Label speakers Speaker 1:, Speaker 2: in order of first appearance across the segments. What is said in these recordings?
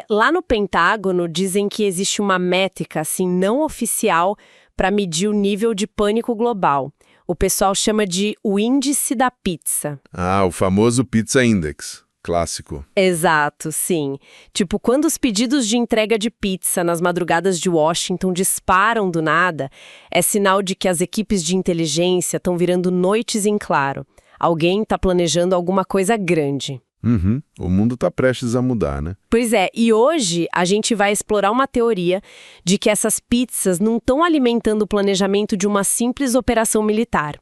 Speaker 1: Lá no Pentágono dizem que existe uma métrica, assim, não oficial para medir o nível de pânico global. O pessoal chama de o índice da pizza.
Speaker 2: Ah, o famoso Pizza Index. Clássico.
Speaker 1: Exato, sim. Tipo, quando os pedidos de entrega de pizza nas madrugadas de Washington disparam do nada, é sinal de que as equipes de inteligência estão virando noites em claro. Alguém está planejando alguma coisa grande.
Speaker 2: Uhum. O mundo está prestes a mudar, né?
Speaker 1: Pois é, e hoje a gente vai explorar uma teoria de que essas pizzas não estão alimentando o planejamento de uma simples operação militar.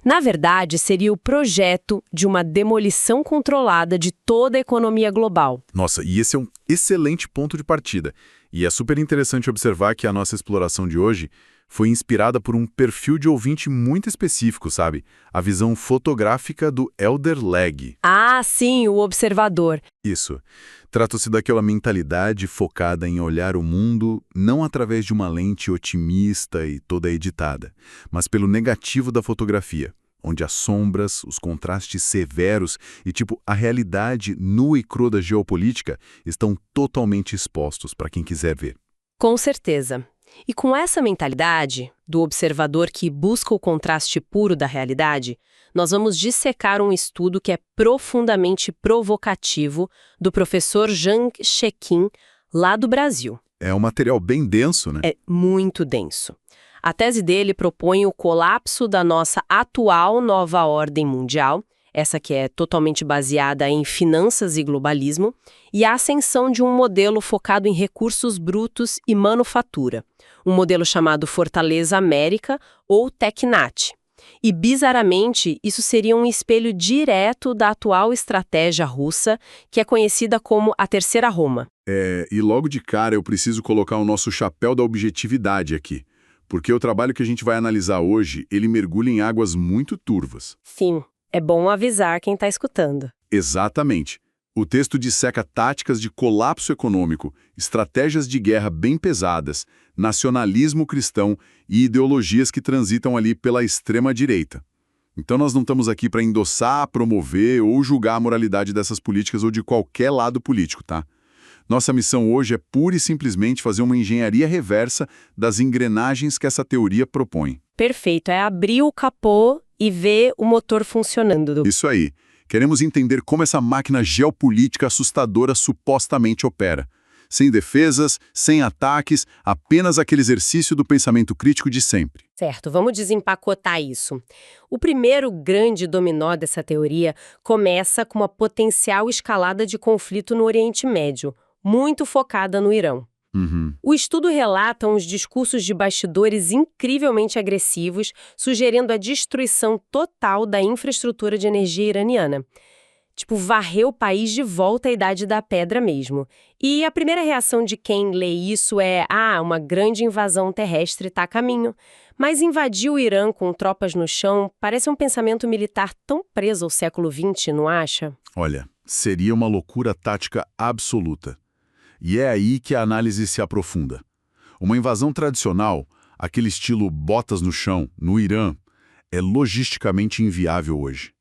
Speaker 1: Na verdade, seria o projeto de uma demolição controlada de toda a economia global.
Speaker 2: Nossa, e esse é um excelente ponto de partida. E é super interessante observar que a nossa exploração de hoje foi inspirada por um perfil de ouvinte muito específico, sabe? A visão fotográfica do Elder Leg.
Speaker 1: Ah, sim, o observador.
Speaker 2: Isso. Trata-se daquela mentalidade focada em olhar o mundo não através de uma lente otimista e toda editada, mas pelo negativo da fotografia, onde as sombras, os contrastes severos e, a realidade nua e crua da geopolítica estão totalmente expostos para quem quiser ver.
Speaker 1: Com certeza. E com essa mentalidade, do observador que busca o contraste puro da realidade, nós vamos dissecar um estudo que é profundamente provocativo do professor Zhang Sheqin, lá do Brasil.
Speaker 2: É um material bem denso, né?
Speaker 1: É muito denso. A tese dele propõe o colapso da nossa atual nova ordem mundial, essa que é totalmente baseada em finanças e globalismo, e a ascensão de um modelo focado em recursos brutos e manufatura, um modelo chamado Fortaleza América ou TechNat. E, bizarramente, isso seria um espelho direto da atual estratégia russa, que é conhecida como a Terceira Roma.
Speaker 2: E logo de cara eu preciso colocar o nosso chapéu da objetividade aqui, porque o trabalho que a gente vai analisar hoje, ele mergulha em águas muito turvas.
Speaker 1: Sim, é bom avisar quem está escutando.
Speaker 2: Exatamente. O texto disseca táticas de colapso econômico, estratégias de guerra bem pesadas, nacionalismo cristão e ideologias que transitam ali pela extrema-direita. Então nós não estamos aqui para endossar, promover ou julgar a moralidade dessas políticas ou de qualquer lado político, tá? Nossa missão hoje é pura e simplesmente fazer uma engenharia reversa das engrenagens que essa teoria propõe.
Speaker 1: Perfeito, é abrir o capô e ver o motor funcionando.
Speaker 2: Isso aí. Queremos entender como essa máquina geopolítica assustadora supostamente opera. Sem defesas, sem ataques, apenas aquele exercício do pensamento crítico de sempre.
Speaker 1: Certo, vamos desempacotar isso. O primeiro grande dominó dessa teoria começa com uma potencial escalada de conflito no Oriente Médio, muito focada no Irã. O estudo relata uns discursos de bastidores incrivelmente agressivos, sugerindo a destruição total da infraestrutura de energia iraniana. Varrer o país de volta à Idade da Pedra mesmo. E a primeira reação de quem lê isso é, uma grande invasão terrestre está a caminho. Mas invadir o Irã com tropas no chão parece um pensamento militar tão preso ao século XX, não acha?
Speaker 2: Olha, seria uma loucura tática absoluta. E é aí que a análise se aprofunda. Uma invasão tradicional, aquele estilo botas no chão, no Irã, é logisticamente inviável hoje.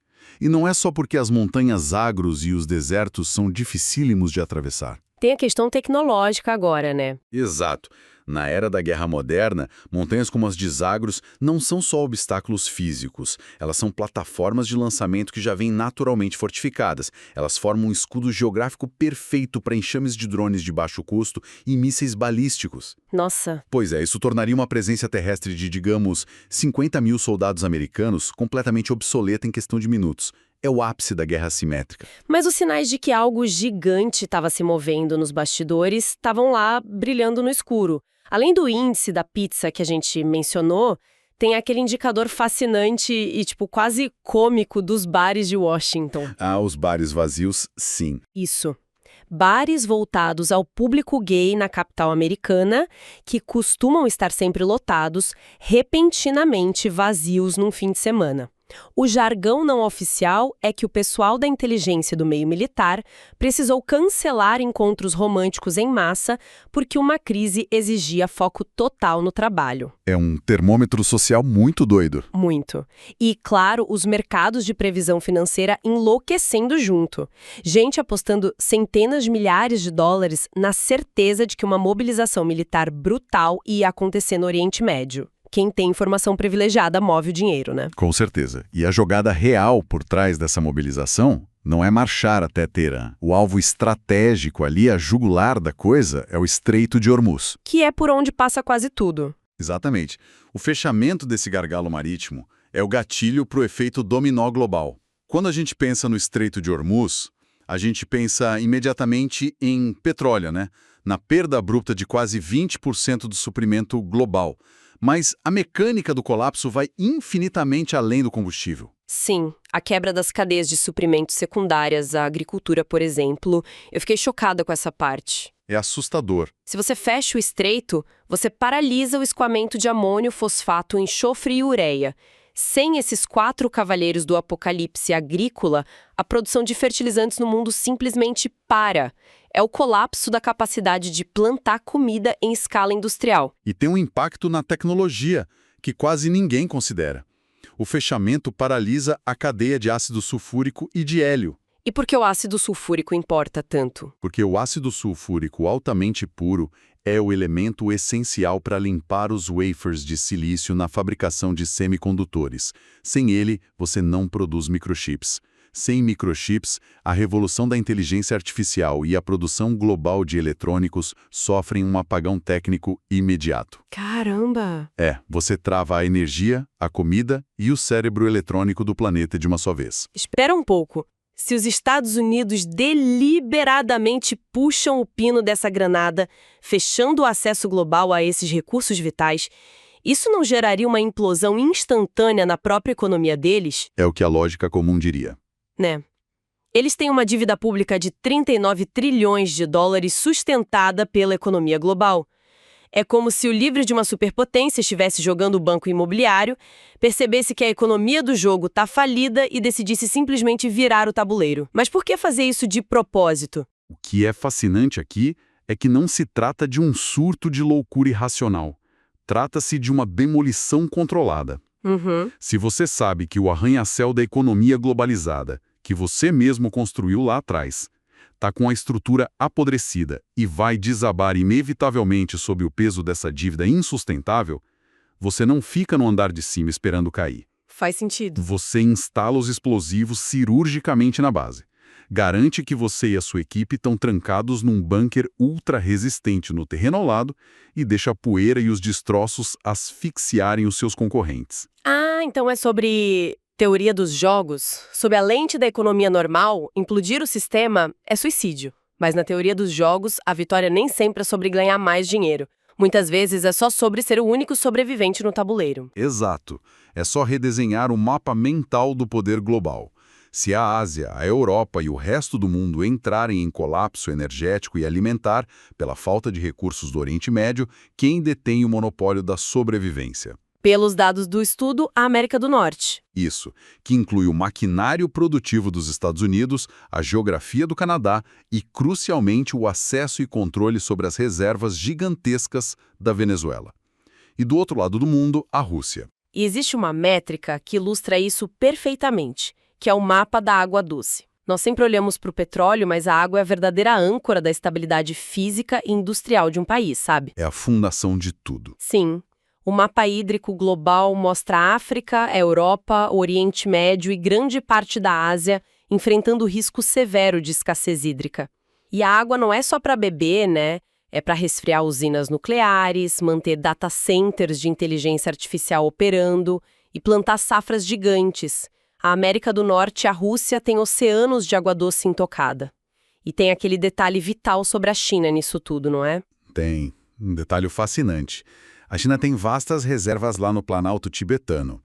Speaker 2: E não é só porque as montanhas agros e os desertos são dificílimos de atravessar.
Speaker 1: Tem a questão tecnológica agora, né?
Speaker 2: Exato. Na era da guerra moderna, montanhas como as de Zagros não são só obstáculos físicos, elas são plataformas de lançamento que já vêm naturalmente fortificadas. Elas formam um escudo geográfico perfeito para enxames de drones de baixo custo e mísseis balísticos.
Speaker 1: Nossa!
Speaker 2: Pois é, isso tornaria uma presença terrestre de, digamos, 50 mil soldados americanos completamente obsoleta em questão de minutos. É o ápice da guerra assimétrica.
Speaker 1: Mas os sinais de que algo gigante estava se movendo nos bastidores estavam lá brilhando no escuro. Além do índice da pizza que a gente mencionou, tem aquele indicador fascinante e, quase cômico dos bares de Washington.
Speaker 2: Os bares vazios, sim.
Speaker 1: Isso. Bares voltados ao público gay na capital americana, que costumam estar sempre lotados, repentinamente vazios num fim de semana. O jargão não oficial é que o pessoal da inteligência do meio militar precisou cancelar encontros românticos em massa porque uma crise exigia foco total no trabalho.
Speaker 2: É um termômetro social muito doido.
Speaker 1: Muito. E, claro, os mercados de previsão financeira enlouquecendo junto. Gente apostando centenas de milhares de dólares na certeza de que uma mobilização militar brutal ia acontecer no Oriente Médio. Quem tem informação privilegiada move o dinheiro, né?
Speaker 2: Com certeza. E a jogada real por trás dessa mobilização não é marchar até Teherã. O alvo estratégico ali, a jugular da coisa, é o Estreito de Hormuz.
Speaker 1: Que é por onde passa quase tudo.
Speaker 2: Exatamente. O fechamento desse gargalo marítimo é o gatilho para o efeito dominó global. Quando a gente pensa no Estreito de Hormuz, a gente pensa imediatamente em petróleo, né? Na perda abrupta de quase 20% do suprimento global. Mas a mecânica do colapso vai infinitamente além do combustível.
Speaker 1: Sim, a quebra das cadeias de suprimentos secundárias, a agricultura, por exemplo. Eu fiquei chocada com essa parte.
Speaker 2: É assustador.
Speaker 1: Se você fecha o estreito, você paralisa o escoamento de amônio, fosfato, enxofre e ureia. Sem esses 4 cavaleiros do apocalipse agrícola, a produção de fertilizantes no mundo simplesmente para. É o colapso da capacidade de plantar comida em escala industrial.
Speaker 2: E tem um impacto na tecnologia, que quase ninguém considera. O fechamento paralisa a cadeia de ácido sulfúrico e de hélio.
Speaker 1: E por que o ácido sulfúrico importa tanto?
Speaker 2: Porque o ácido sulfúrico altamente puro é o elemento essencial para limpar os wafers de silício na fabricação de semicondutores. Sem ele, você não produz microchips. Sem microchips, a revolução da inteligência artificial e a produção global de eletrônicos sofrem um apagão técnico imediato.
Speaker 1: Caramba!
Speaker 2: Você trava a energia, a comida e o cérebro eletrônico do planeta de uma só vez.
Speaker 1: Espera um pouco. Se os Estados Unidos deliberadamente puxam o pino dessa granada, fechando o acesso global a esses recursos vitais, isso não geraria uma implosão instantânea na própria economia deles?
Speaker 2: É o que a lógica comum diria.
Speaker 1: Né? Eles têm uma dívida pública de 39 trilhões de dólares sustentada pela economia global. É como se o livro de uma superpotência estivesse jogando o banco imobiliário, percebesse que a economia do jogo está falida e decidisse simplesmente virar o tabuleiro. Mas por que fazer isso de propósito?
Speaker 2: O que é fascinante aqui é que não se trata de um surto de loucura irracional. Trata-se de uma demolição controlada. Se você sabe que o arranha-céu da economia globalizada, que você mesmo construiu lá atrás, está com a estrutura apodrecida e vai desabar inevitavelmente sob o peso dessa dívida insustentável, você não fica no andar de cima esperando cair.
Speaker 1: Faz sentido.
Speaker 2: Você instala os explosivos cirurgicamente na base. Garante que você e a sua equipe estão trancados num bunker ultra-resistente no terreno ao lado e deixa a poeira e os destroços asfixiarem os seus concorrentes.
Speaker 1: Ah, então é sobre teoria dos jogos. Sob a lente da economia normal, implodir o sistema é suicídio. Mas na teoria dos jogos, a vitória nem sempre é sobre ganhar mais dinheiro. Muitas vezes é só sobre ser o único sobrevivente no tabuleiro.
Speaker 2: Exato. É só redesenhar o mapa mental do poder global. Se a Ásia, a Europa e o resto do mundo entrarem em colapso energético e alimentar pela falta de recursos do Oriente Médio, quem detém o monopólio da sobrevivência?
Speaker 1: Pelos dados do estudo, a América do Norte.
Speaker 2: Isso, que inclui o maquinário produtivo dos Estados Unidos, a geografia do Canadá e, crucialmente, o acesso e controle sobre as reservas gigantescas da Venezuela. E do outro lado do mundo, a Rússia.
Speaker 1: E existe uma métrica que ilustra isso perfeitamente, que é o mapa da água doce. Nós sempre olhamos para o petróleo, mas a água é a verdadeira âncora da estabilidade física e industrial de um país, sabe?
Speaker 2: É a fundação de tudo.
Speaker 1: Sim. O mapa hídrico global mostra a África, a Europa, o Oriente Médio e grande parte da Ásia enfrentando risco severo de escassez hídrica. E a água não é só para beber, né? É para resfriar usinas nucleares, manter data centers de inteligência artificial operando e plantar safras gigantes. A América do Norte e a Rússia têm oceanos de água doce intocada. E tem aquele detalhe vital sobre a China nisso tudo, não é?
Speaker 2: Tem. Um detalhe fascinante. A China tem vastas reservas lá no Planalto tibetano.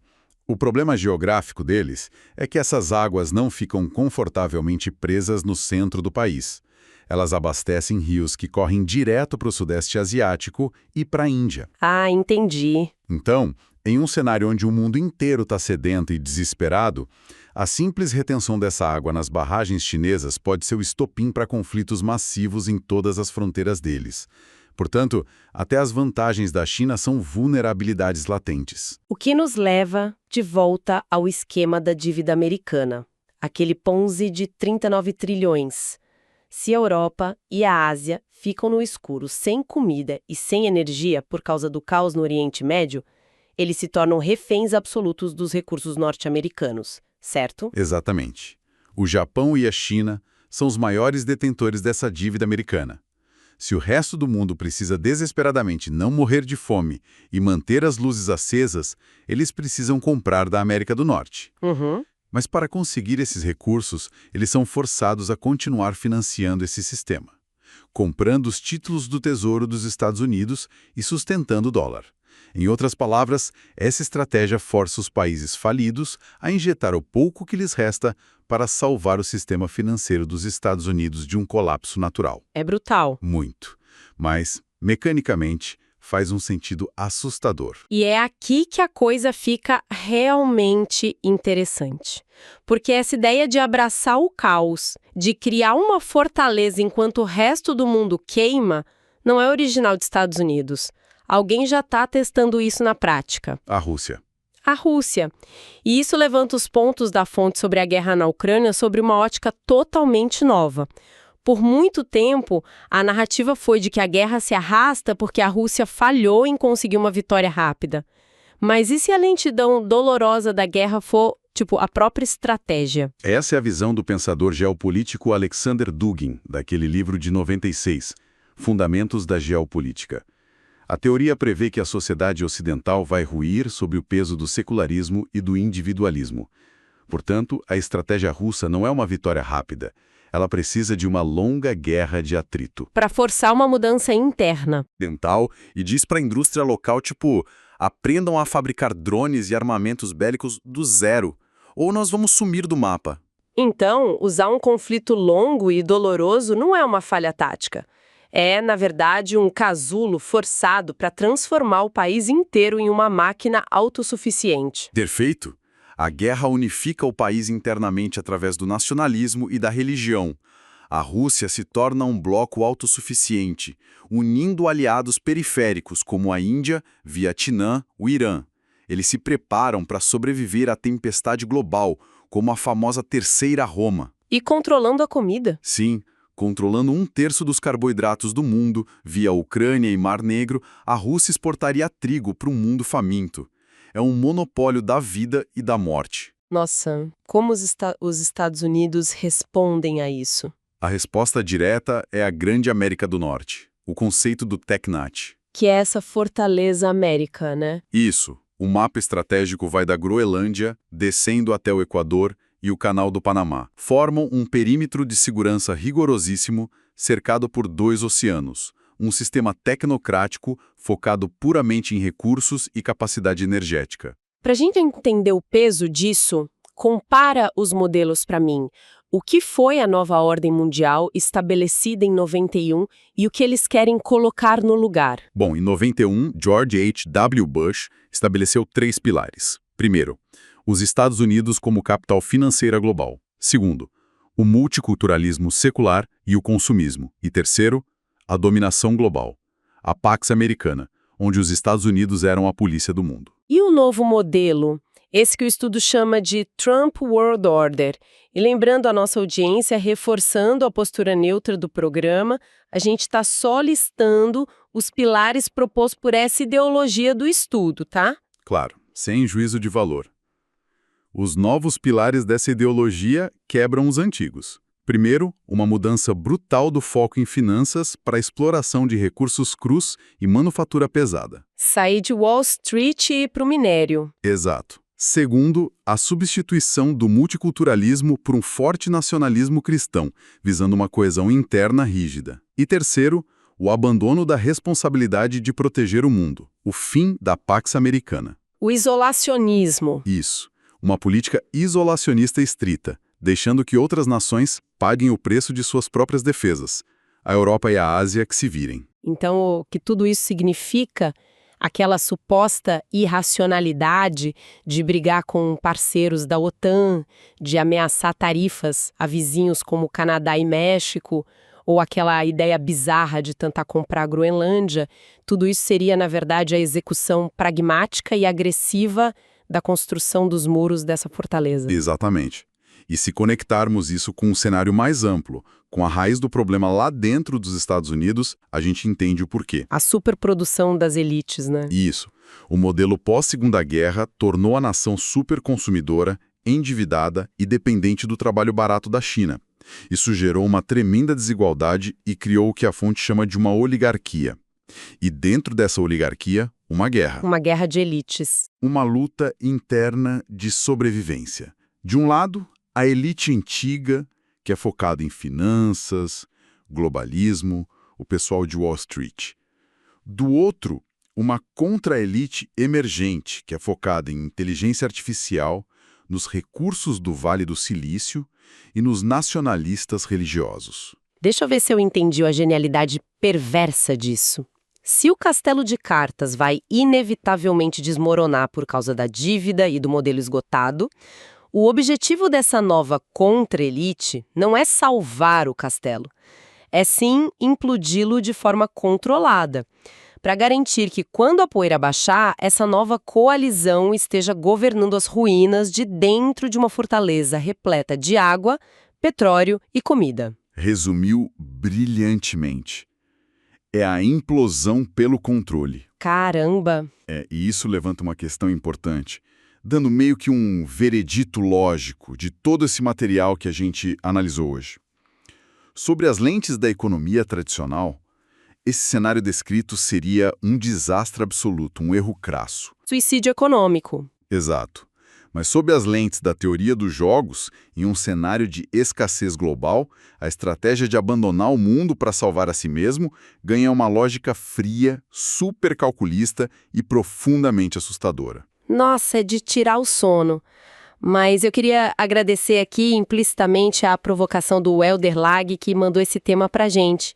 Speaker 2: O problema geográfico deles é que essas águas não ficam confortavelmente presas no centro do país. Elas abastecem rios que correm direto para o Sudeste Asiático e para a Índia.
Speaker 1: Ah, entendi.
Speaker 2: Então, Em um cenário onde o mundo inteiro está sedento e desesperado, a simples retenção dessa água nas barragens chinesas pode ser o estopim para conflitos massivos em todas as fronteiras deles. Portanto, até as vantagens da China são vulnerabilidades latentes.
Speaker 1: O que nos leva de volta ao esquema da dívida americana, aquele Ponzi de 39 trilhões. Se a Europa e a Ásia ficam no escuro sem comida e sem energia por causa do caos no Oriente Médio, eles se tornam reféns absolutos dos recursos norte-americanos, certo?
Speaker 2: Exatamente. O Japão e a China são os maiores detentores dessa dívida americana. Se o resto do mundo precisa desesperadamente não morrer de fome e manter as luzes acesas, eles precisam comprar da América do Norte. Mas para conseguir esses recursos, eles são forçados a continuar financiando esse sistema, comprando os títulos do Tesouro dos Estados Unidos e sustentando o dólar. Em outras palavras, essa estratégia força os países falidos a injetar o pouco que lhes resta para salvar o sistema financeiro dos Estados Unidos de um colapso natural.
Speaker 1: É brutal.
Speaker 2: Muito. Mas, mecanicamente, faz um sentido assustador.
Speaker 1: E é aqui que a coisa fica realmente interessante. Porque essa ideia de abraçar o caos, de criar uma fortaleza enquanto o resto do mundo queima, não é original dos Estados Unidos. Alguém já está testando isso na prática.
Speaker 2: A Rússia.
Speaker 1: A Rússia. E isso levanta os pontos da fonte sobre a guerra na Ucrânia sobre uma ótica totalmente nova. Por muito tempo, a narrativa foi de que a guerra se arrasta porque a Rússia falhou em conseguir uma vitória rápida. Mas e se a lentidão dolorosa da guerra for, a própria estratégia?
Speaker 2: Essa é a visão do pensador geopolítico Alexander Dugin, daquele livro de 96, Fundamentos da Geopolítica. A teoria prevê que a sociedade ocidental vai ruir sob o peso do secularismo e do individualismo. Portanto, a estratégia russa não é uma vitória rápida. Ela precisa de uma longa guerra de atrito.
Speaker 1: Para forçar uma mudança interna.
Speaker 3: Dental, e diz para a indústria local, aprendam a fabricar drones e armamentos bélicos do zero, ou nós vamos sumir do mapa.
Speaker 1: Então, usar um conflito longo e doloroso não é uma falha tática. É, na verdade, um casulo forçado para transformar o país inteiro em uma máquina autossuficiente.
Speaker 3: Perfeito. A guerra unifica o país internamente através do nacionalismo e da religião. A Rússia se torna um bloco autossuficiente, unindo aliados periféricos como a Índia, Vietnã, o Irã. Eles se preparam para sobreviver à tempestade global, como a famosa Terceira Roma.
Speaker 1: E controlando a comida.
Speaker 3: Sim. Controlando 1/3 dos carboidratos do mundo, via Ucrânia e Mar Negro, a Rússia exportaria trigo para um mundo faminto. É um monopólio da vida e da morte.
Speaker 1: Nossa, como os Estados Unidos respondem a isso?
Speaker 3: A resposta direta é a Grande América do Norte, o conceito do TECNAT.
Speaker 1: Que é essa fortaleza América, né?
Speaker 3: Isso. O mapa estratégico vai da Groenlândia, descendo até o Equador, e o Canal do Panamá. Formam um perímetro de segurança rigorosíssimo, cercado por 2 oceanos, um sistema tecnocrático focado puramente em recursos e capacidade energética.
Speaker 1: Para a gente entender o peso disso, compara os modelos para mim. O que foi a nova ordem mundial estabelecida em 91 e o que eles querem colocar no lugar?
Speaker 3: Bom, em 91, George H.W. Bush estabeleceu 3 pilares. Primeiro, os Estados Unidos como capital financeira global. Segundo, o multiculturalismo secular e o consumismo. E terceiro, a dominação global. A Pax Americana, onde os Estados Unidos eram a polícia do mundo.
Speaker 1: E o novo modelo? Esse que o estudo chama de Trump World Order. E lembrando a nossa audiência, reforçando a postura neutra do programa, a gente está só listando os pilares propostos por essa ideologia do estudo, tá?
Speaker 3: Claro, sem juízo de valor. Os novos pilares dessa ideologia quebram os antigos. Primeiro, uma mudança brutal do foco em finanças para a exploração de recursos crus e manufatura pesada.
Speaker 1: Sair de Wall Street e ir para o minério.
Speaker 3: Exato. Segundo, a substituição do multiculturalismo por um forte nacionalismo cristão, visando uma coesão interna rígida. E terceiro, o abandono da responsabilidade de proteger o mundo, o fim da Pax Americana.
Speaker 1: O isolacionismo.
Speaker 3: Isso. Uma política isolacionista estrita, deixando que outras nações paguem o preço de suas próprias defesas. A Europa e a Ásia que se virem.
Speaker 1: Então, o que tudo isso significa? Aquela suposta irracionalidade de brigar com parceiros da OTAN, de ameaçar tarifas a vizinhos como Canadá e México, ou aquela ideia bizarra de tentar comprar a Groenlândia, tudo isso seria, na verdade, a execução pragmática e agressiva da construção dos muros dessa fortaleza.
Speaker 2: Exatamente. E se conectarmos isso com um cenário mais amplo, com a raiz do problema lá dentro dos Estados Unidos, a gente entende o porquê.
Speaker 1: A superprodução das elites, né?
Speaker 2: Isso. O modelo pós-Segunda Guerra tornou a nação superconsumidora, endividada e dependente do trabalho barato da China. Isso gerou uma tremenda desigualdade e criou o que a fonte chama de uma oligarquia. E dentro dessa oligarquia, uma guerra.
Speaker 1: Uma guerra de elites.
Speaker 2: Uma luta interna de sobrevivência. De um lado, a elite antiga, que é focada em finanças, globalismo, o pessoal de Wall Street. Do outro, uma contra-elite emergente, que é focada em inteligência artificial, nos recursos do Vale do Silício e nos nacionalistas religiosos.
Speaker 1: Deixa eu ver se eu entendi a genialidade perversa disso. Se o castelo de cartas vai inevitavelmente desmoronar por causa da dívida e do modelo esgotado, o objetivo dessa nova contra-elite não é salvar o castelo, é sim implodi-lo de forma controlada, para garantir que, quando a poeira baixar, essa nova coalizão esteja governando as ruínas de dentro de uma fortaleza repleta de água, petróleo e comida.
Speaker 2: Resumiu brilhantemente. É a implosão pelo controle.
Speaker 1: Caramba!
Speaker 2: E isso levanta uma questão importante, dando meio que um veredito lógico de todo esse material que a gente analisou hoje. Sobre as lentes da economia tradicional, esse cenário descrito seria um desastre absoluto, um erro crasso.
Speaker 1: Suicídio econômico.
Speaker 2: Exato. Mas sob as lentes da teoria dos jogos, em um cenário de escassez global, a estratégia de abandonar o mundo para salvar a si mesmo ganha uma lógica fria, super calculista e profundamente assustadora.
Speaker 1: Nossa, é de tirar o sono. Mas eu queria agradecer aqui implicitamente a provocação do Helder Lag, que mandou esse tema pra gente.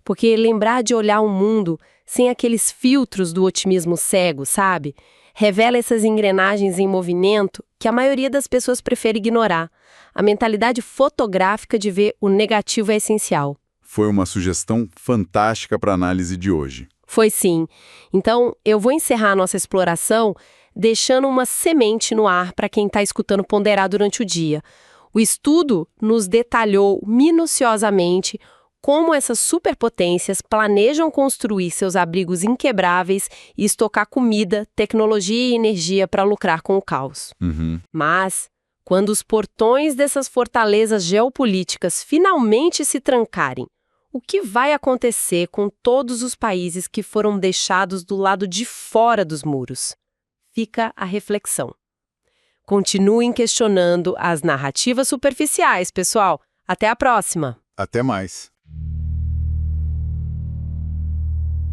Speaker 1: Porque lembrar de olhar o mundo sem aqueles filtros do otimismo cego, sabe? Revela essas engrenagens em movimento que a maioria das pessoas prefere ignorar. A mentalidade fotográfica de ver o negativo é essencial.
Speaker 2: Foi uma sugestão fantástica para a análise de hoje.
Speaker 1: Foi sim. Então, eu vou encerrar a nossa exploração deixando uma semente no ar para quem está escutando ponderar durante o dia. O estudo nos detalhou minuciosamente como essas superpotências planejam construir seus abrigos inquebráveis e estocar comida, tecnologia e energia para lucrar com o caos. Mas, quando os portões dessas fortalezas geopolíticas finalmente se trancarem, o que vai acontecer com todos os países que foram deixados do lado de fora dos muros? Fica a reflexão. Continuem questionando as narrativas superficiais, pessoal. Até a próxima!
Speaker 2: Até mais!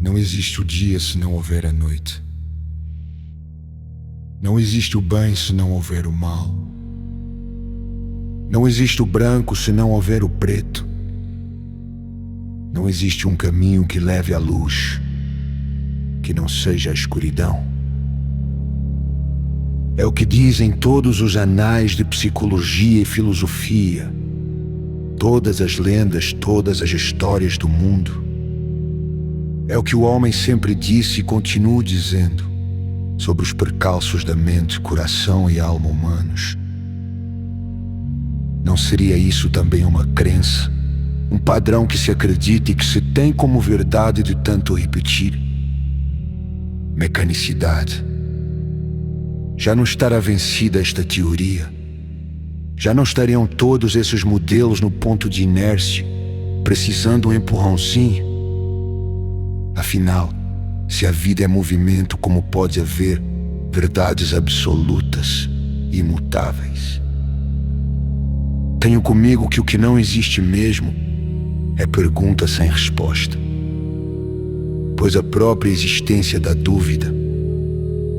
Speaker 4: Não existe o dia se não houver a noite. Não existe o bem se não houver o mal. Não existe o branco se não houver o preto. Não existe um caminho que leve à luz, que não seja a escuridão. É o que dizem todos os anais de psicologia e filosofia, todas as lendas, todas as histórias do mundo. É o que o homem sempre disse e continua dizendo sobre os percalços da mente, coração e alma humanos. Não seria isso também uma crença, um padrão que se acredita e que se tem como verdade de tanto repetir? Mecanicidade. Já não estará vencida esta teoria? Já não estariam todos esses modelos no ponto de inércia, precisando um empurrãozinho? Afinal, se a vida é movimento, como pode haver verdades absolutas e imutáveis? Tenho comigo que o que não existe mesmo é pergunta sem resposta, pois a própria existência da dúvida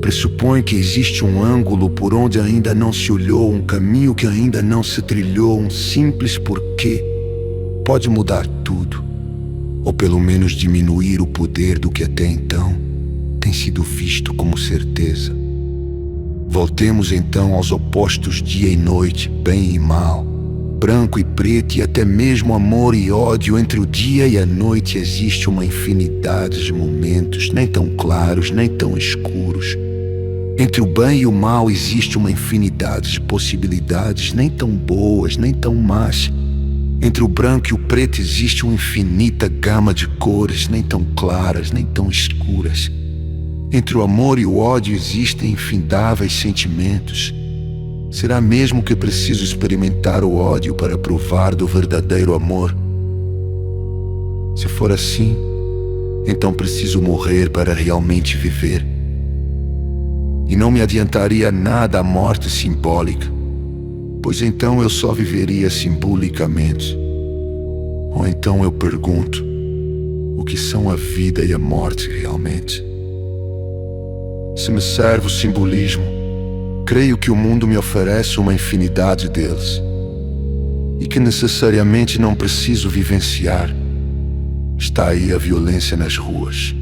Speaker 4: pressupõe que existe um ângulo por onde ainda não se olhou, um caminho que ainda não se trilhou, um simples porquê pode mudar tudo, ou pelo menos diminuir o poder do que até então tem sido visto como certeza. Voltemos então aos opostos dia e noite, bem e mal, branco e preto, e até mesmo amor e ódio. Entre o dia e a noite existe uma infinidade de momentos, nem tão claros, nem tão escuros. Entre o bem e o mal existe uma infinidade de possibilidades, nem tão boas, nem tão más. Entre o branco e o preto existe uma infinita gama de cores, nem tão claras, nem tão escuras. Entre o amor e o ódio existem infindáveis sentimentos. Será mesmo que preciso experimentar o ódio para provar do verdadeiro amor? Se for assim, então preciso morrer para realmente viver. E não me adiantaria nada a morte simbólica, pois então eu só viveria simbolicamente. Ou então eu pergunto, o que são a vida e a morte realmente? Se me serve o simbolismo, creio que o mundo me oferece uma infinidade deles, e que necessariamente não preciso vivenciar. Está aí a violência nas ruas.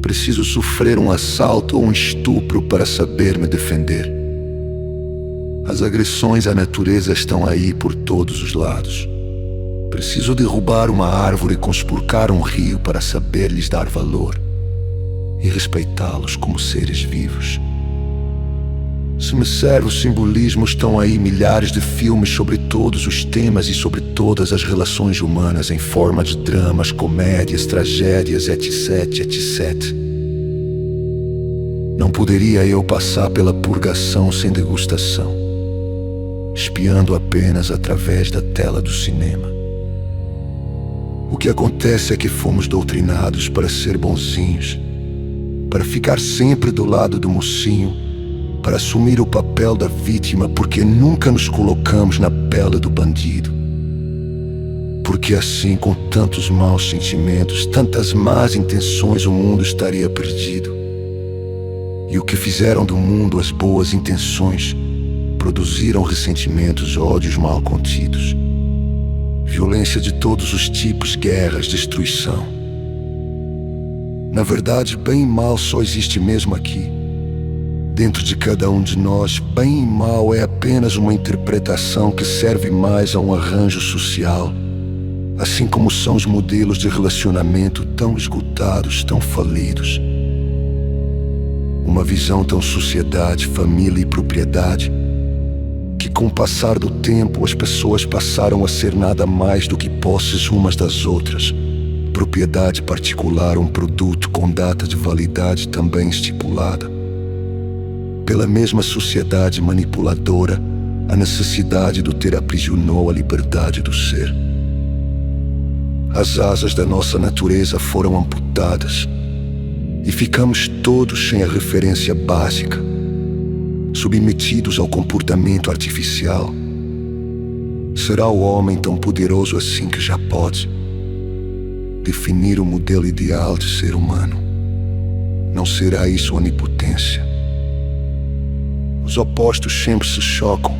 Speaker 4: Preciso sofrer um assalto ou um estupro para saber me defender. As agressões à natureza estão aí por todos os lados. Preciso derrubar uma árvore e conspurcar um rio para saber lhes dar valor e respeitá-los como seres vivos. Se me serve o simbolismo, estão aí milhares de filmes sobre todos os temas e sobre todas as relações humanas em forma de dramas, comédias, tragédias, etc, etc. Não poderia eu passar pela purgação sem degustação, espiando apenas através da tela do cinema. O que acontece é que fomos doutrinados para ser bonzinhos, para ficar sempre do lado do mocinho, para assumir o papel da vítima, porque nunca nos colocamos na pele do bandido. Porque assim, com tantos maus sentimentos, tantas más intenções, o mundo estaria perdido. E o que fizeram do mundo as boas intenções produziram ressentimentos, ódios mal contidos, violência de todos os tipos, guerras, destruição. Na verdade, bem e mal só existe mesmo aqui. Dentro de cada um de nós, bem e mal é apenas uma interpretação que serve mais a um arranjo social, assim como são os modelos de relacionamento tão esgotados, tão falidos. Uma visão tão sociedade, família e propriedade, que com o passar do tempo as pessoas passaram a ser nada mais do que posses umas das outras, propriedade particular, um produto com data de validade também estipulada. Pela mesma sociedade manipuladora, a necessidade do ter aprisionou a liberdade do ser. As asas da nossa natureza foram amputadas e ficamos todos sem a referência básica, submetidos ao comportamento artificial. Será o homem tão poderoso assim que já pode definir o modelo ideal de ser humano? Não será isso onipotência? Os opostos sempre se chocam,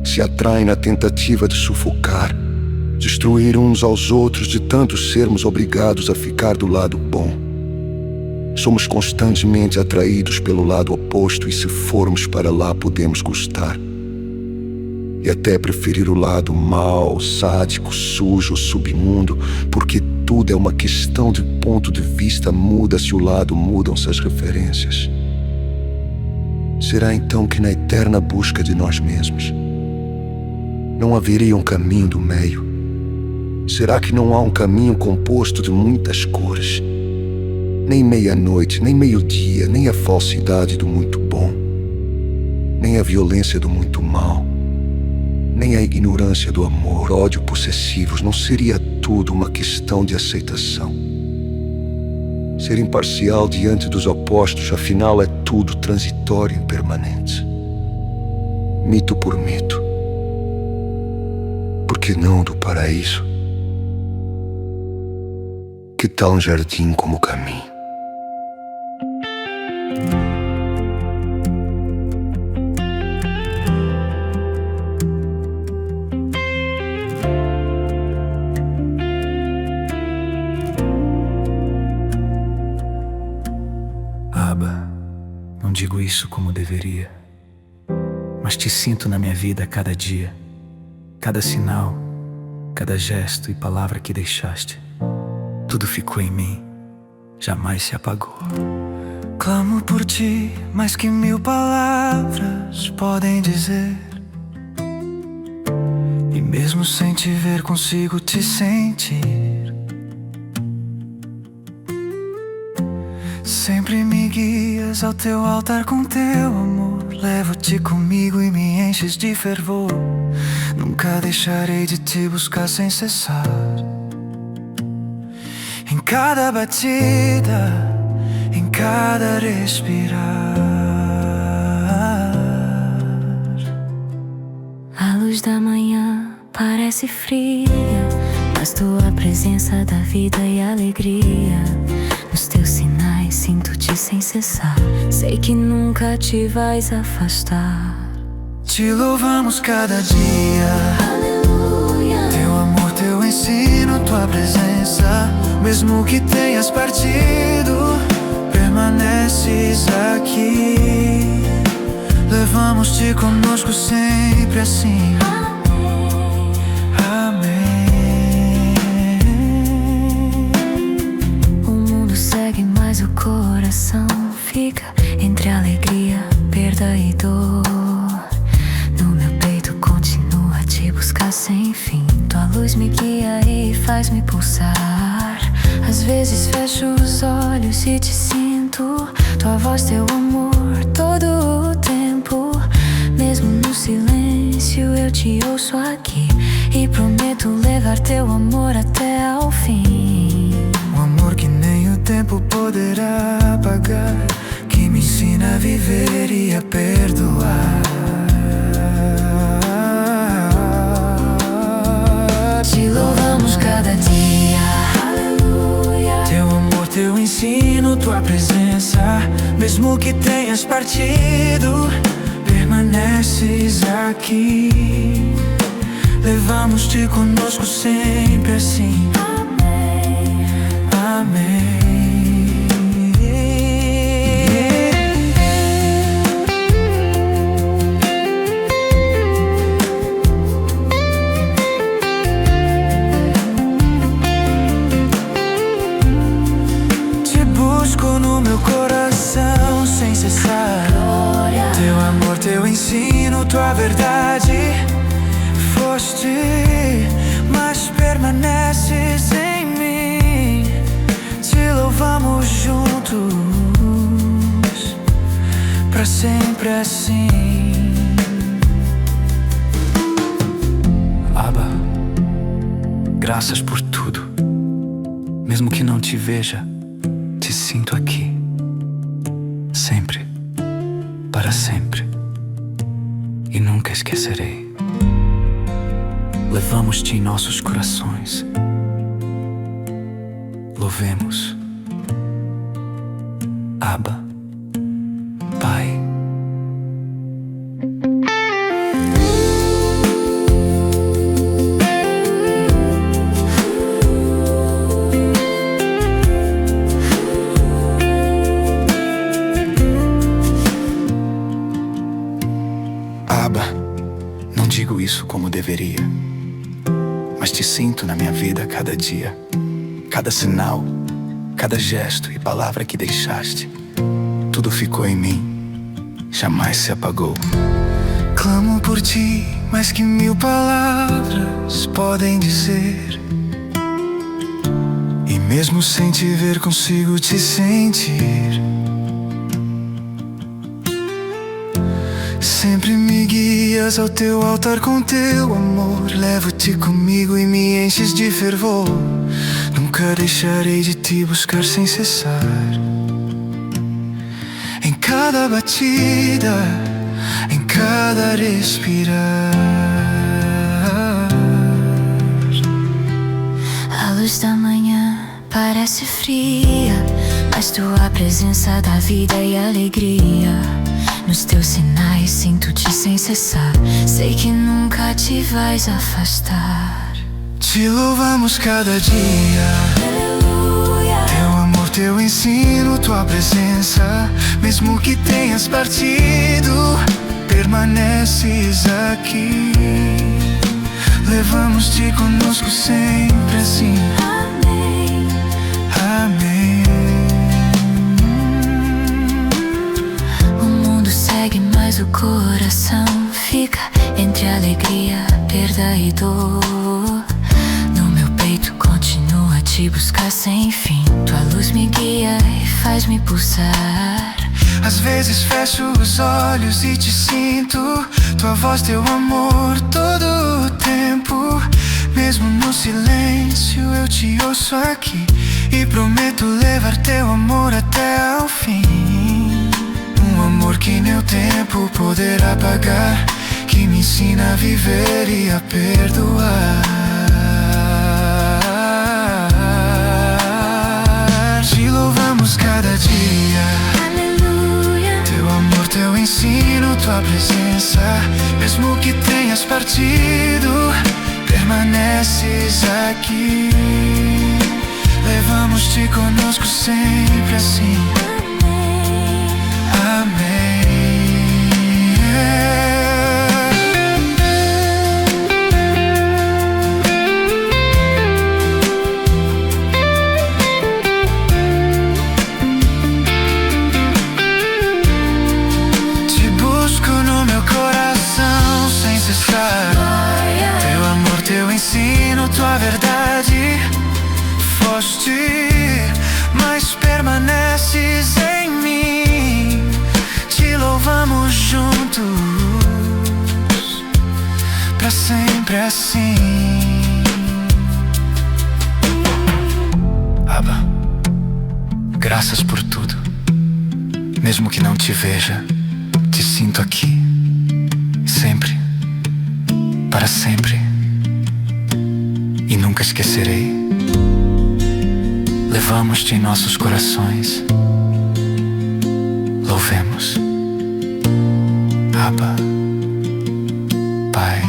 Speaker 4: se atraem na tentativa de sufocar, destruir uns aos outros, de tanto sermos obrigados a ficar do lado bom. Somos constantemente atraídos pelo lado oposto, e se formos para lá podemos gostar e até preferir o lado mau, sádico, sujo, submundo, porque tudo é uma questão de ponto de vista. Muda-se o lado, mudam-se as referências. Será então que na eterna busca de nós mesmos não haveria um caminho do meio? Será que não há um caminho composto de muitas cores? Nem meia-noite, nem meio-dia, nem a falsidade do muito bom, nem a violência do muito mal, nem a ignorância do amor, ódio possessivos. Não seria tudo uma questão de aceitação? Ser imparcial diante dos opostos, afinal, é tudo transitório e impermanente. Mito por mito. Por que não do paraíso? Que tal um jardim como caminho?
Speaker 5: digo isso como deveria, mas te sinto na minha vida a cada dia, cada sinal, cada gesto e palavra que deixaste. Tudo ficou em mim, jamais se apagou. Clamo por ti, mais que 1000 palavras podem dizer. E mesmo sem te ver, consigo te sentir. Sempre me guias ao teu altar com teu amor. Levo-te comigo e me enches de fervor. Nunca deixarei de te buscar sem cessar. Em cada batida, em cada respirar.
Speaker 6: A luz da manhã parece fria, mas tua presença dá vida e alegria. Nos teus sinais sinto-te sem cessar. Sei que nunca te vais afastar.
Speaker 5: Te louvamos cada dia.
Speaker 6: Aleluia.
Speaker 5: Teu amor, teu ensino, tua presença. Mesmo que tenhas partido, permaneces aqui. Levamos-te conosco sempre assim. Amém.
Speaker 6: O mundo segue, mas o coração fica entre alegria, perda e dor. No meu peito continua a te buscar sem fim. Tua luz me guia e faz-me pulsar. Às vezes fecho os olhos e te sinto. Tua voz, teu amor, todo o tempo. Mesmo no silêncio eu te ouço aqui. E prometo levar teu amor até ao fim.
Speaker 5: Um amor que nem o tempo poderá apagar, que me ensina a viver e a perdoar.
Speaker 6: Te louvamos cada dia. Aleluia.
Speaker 5: Teu amor, teu ensino, tua presença. Mesmo que tenhas partido, permaneces aqui. Levamos-te conosco sempre assim.
Speaker 6: Amém.
Speaker 5: Amém. Te busco no meu coração sem cessar.
Speaker 6: Glória.
Speaker 5: Teu amor, teu ensino, tua verdade. Foste, mas permaneces em mim. Te louvamos juntos, pra sempre assim. Abba, graças por tudo. Mesmo que não te veja, te sinto aqui. Sempre, para sempre. E nunca esquecerei. Levamos-te em nossos corações. Louvemos. Abba, Pai. Abba, não digo isso como deveria, mas te sinto na minha vida a cada dia, cada sinal, cada gesto e palavra que deixaste. Tudo ficou em mim, jamais se apagou. Clamo por ti, mais que 1000 palavras podem dizer. E mesmo sem te ver, consigo te sentir. Sempre me guias ao teu altar com teu amor. Levo-te comigo e me enches de fervor. Nunca deixarei de te buscar sem cessar. Em cada batida, em cada respirar.
Speaker 6: A luz da manhã parece fria, mas tua presença dá vida e alegria. Nos teus sinais sinto-te sem cessar. Sei que nunca te vais afastar.
Speaker 5: Te louvamos cada dia.
Speaker 6: Aleluia.
Speaker 5: Teu amor, teu ensino, tua presença. Mesmo que tenhas partido, permaneces aqui. Levamos-te conosco sempre assim.
Speaker 6: Amém.
Speaker 5: Amém.
Speaker 6: O mundo segue, mas o coração fica entre alegria, perda e dor. No meu peito continua a te buscar sem fim. Tua luz me guia e faz-me pulsar.
Speaker 5: Às vezes fecho os olhos e te sinto, tua voz, teu amor todo o tempo. Mesmo no silêncio eu te ouço aqui e prometo levar teu amor até ao fim. Um amor que nem o tempo poderá apagar, que me ensina a viver e a perdoar. Te louvamos cada dia. Teu amor, teu ensino, tua presença. Mesmo que tenhas partido, permaneces aqui. Levamos-te conosco sempre assim. Amém. Te busco no meu coração sem cessar. Teu amor, teu ensino, tua verdade. Foste, mas permaneces em mim. Te louvamos juntos, pra sempre assim. Abba, graças por tudo. Mesmo que não te veja, te sinto aqui, sempre, para sempre. E nunca esquecerei. Levamos-te em nossos corações. Louvemos. Abba, Pai.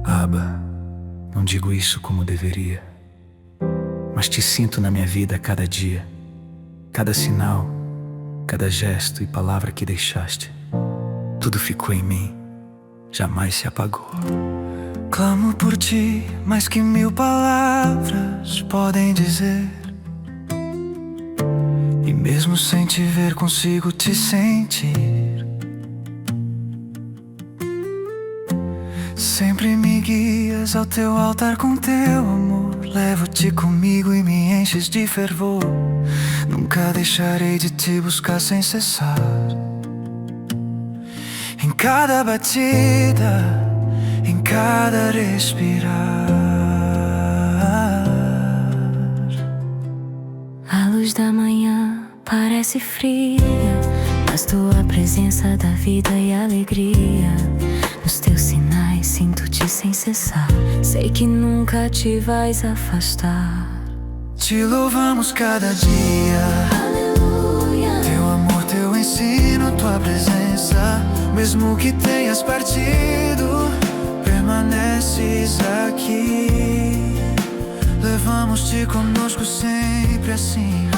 Speaker 5: Abba, não digo isso como deveria, mas te sinto na minha vida a cada dia. Cada sinal, cada gesto e palavra que deixaste, tudo ficou em mim, jamais se apagou. Clamo por ti, mais que 1000 palavras podem dizer. E mesmo sem te ver consigo te sentir. Sempre me guias ao teu altar com teu amor. Levo-te comigo e me enches de fervor. Nunca deixarei de te buscar sem cessar. Em cada batida, em cada respirar.
Speaker 6: A luz da manhã parece fria, mas tua presença dá vida e alegria. Nos teus sinais sinto-te sem cessar. Sei que nunca te vais afastar.
Speaker 5: Te louvamos cada dia.
Speaker 6: Aleluia.
Speaker 5: Teu amor, teu ensino, tua presença. Mesmo que tenhas partido, permaneces aqui. Levamos-te conosco sempre assim.